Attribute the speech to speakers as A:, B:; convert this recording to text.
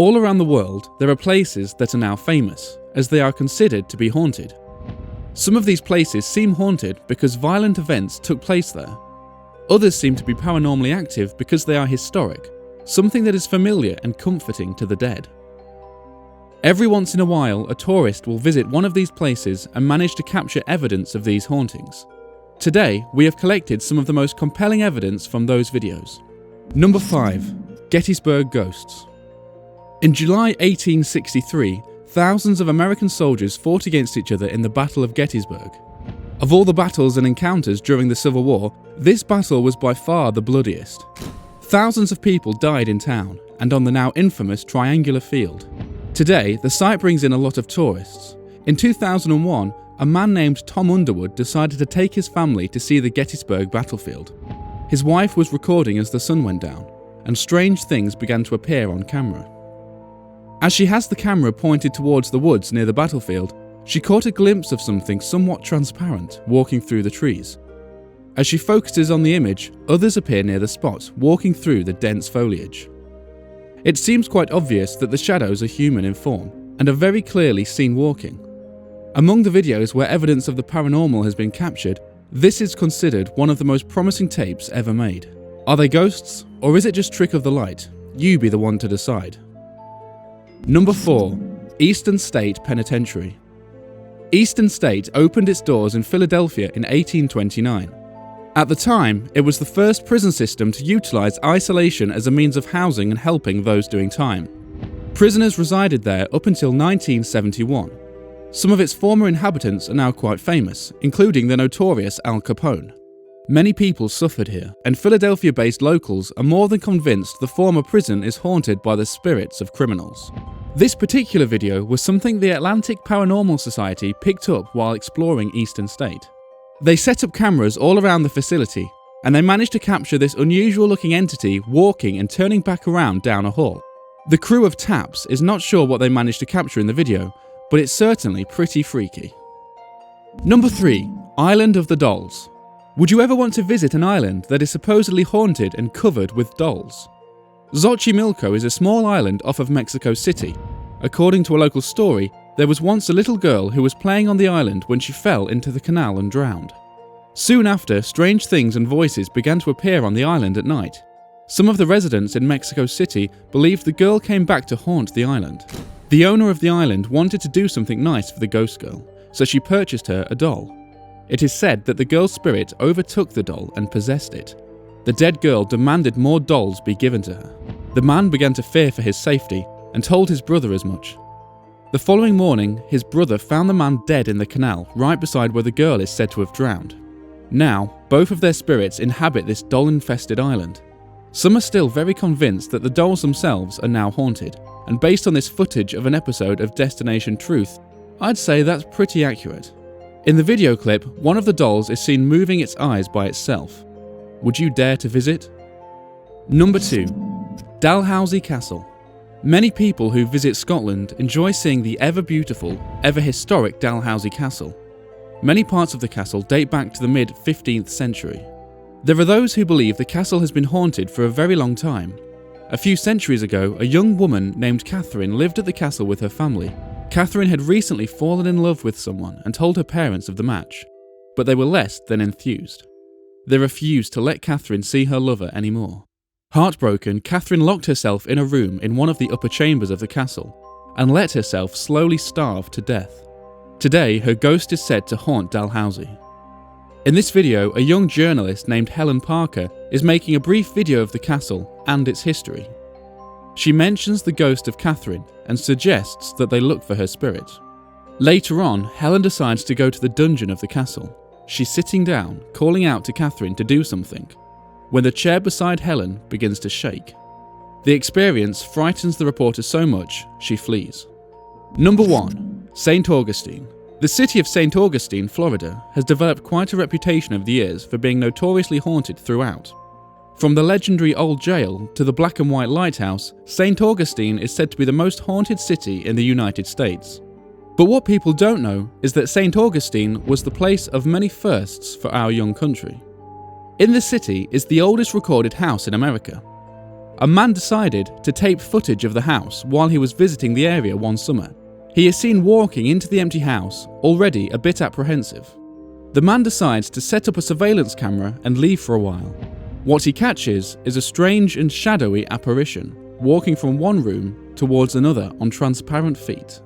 A: All around the world, there are places that are now famous, as they are considered to be haunted. Some of these places seem haunted because violent events took place there. Others seem to be paranormally active because they are historic, something that is familiar and comforting to the dead. Every once in a while, a tourist will visit one of these places and manage to capture evidence of these hauntings. Today, we have collected some of the most compelling evidence from those videos. Number 5. Gettysburg Ghosts. In July 1863, thousands of American soldiers fought against each other in the Battle of Gettysburg. Of all the battles and encounters during the Civil War, this battle was by far the bloodiest. Thousands of people died in town, and on the now infamous Triangular Field. Today, the site brings in a lot of tourists. In 2001, a man named Tom Underwood decided to take his family to see the Gettysburg battlefield. His wife was recording as the sun went down, and strange things began to appear on camera. As she has the camera pointed towards the woods near the battlefield, she caught a glimpse of something somewhat transparent walking through the trees. As she focuses on the image, others appear near the spot, walking through the dense foliage. It seems quite obvious that the shadows are human in form, and are very clearly seen walking. Among the videos where evidence of the paranormal has been captured, this is considered one of the most promising tapes ever made. Are they ghosts, or is it just trick of the light? You be the one to decide. Number 4. Eastern State Penitentiary. Eastern State opened its doors in Philadelphia in 1829. At the time, it was the first prison system to utilize isolation as a means of housing and helping those doing time. Prisoners resided there up until 1971. Some of its former inhabitants are now quite famous, including the notorious Al Capone. Many people suffered here, and Philadelphia-based locals are more than convinced the former prison is haunted by the spirits of criminals. This particular video was something the Atlantic Paranormal Society picked up while exploring Eastern State. They set up cameras all around the facility, and they managed to capture this unusual-looking entity walking and turning back around down a hall. The crew of TAPS is not sure what they managed to capture in the video, but it's certainly pretty freaky. Number 3. Island of the Dolls. Would you ever want to visit an island that is supposedly haunted and covered with dolls? Xochimilco is a small island off of Mexico City. According to a local story, there was once a little girl who was playing on the island when she fell into the canal and drowned. Soon after, strange things and voices began to appear on the island at night. Some of the residents in Mexico City believed the girl came back to haunt the island. The owner of the island wanted to do something nice for the ghost girl, so she purchased her a doll. It is said that the girl's spirit overtook the doll and possessed it. The dead girl demanded more dolls be given to her. The man began to fear for his safety and told his brother as much. The following morning, his brother found the man dead in the canal right beside where the girl is said to have drowned. Now, both of their spirits inhabit this doll-infested island. Some are still very convinced that the dolls themselves are now haunted, and based on this footage of an episode of Destination Truth, I'd say that's pretty accurate. In the video clip, one of the dolls is seen moving its eyes by itself. Would you dare to visit? Number 2. Dalhousie Castle. Many people who visit Scotland enjoy seeing the ever-beautiful, ever-historic Dalhousie Castle. Many parts of the castle date back to the mid-15th century. There are those who believe the castle has been haunted for a very long time. A few centuries ago, a young woman named Catherine lived at the castle with her family. Catherine had recently fallen in love with someone and told her parents of the match, but they were less than enthused. They refused to let Catherine see her lover anymore. Heartbroken, Catherine locked herself in a room in one of the upper chambers of the castle and let herself slowly starve to death. Today, her ghost is said to haunt Dalhousie. In this video, a young journalist named Helen Parker is making a brief video of the castle and its history. She mentions the ghost of Catherine and suggests that they look for her spirit. Later on, Helen decides to go to the dungeon of the castle. She's sitting down, calling out to Catherine to do something, when the chair beside Helen begins to shake. The experience frightens the reporter so much, she flees. Number 1. St. Augustine. The city of St. Augustine, Florida, has developed quite a reputation over the years for being notoriously haunted throughout. From the legendary old jail to the black and white lighthouse, St. Augustine is said to be the most haunted city in the United States. But what people don't know is that St. Augustine was the place of many firsts for our young country. In the city is the oldest recorded house in America. a man decided to tape footage of the house while he was visiting the area one summer. He is seen walking into the empty house, already a bit apprehensive. The man decides to set up a surveillance camera and leave for a while. What he catches is a strange and shadowy apparition, walking from one room towards another on transparent feet.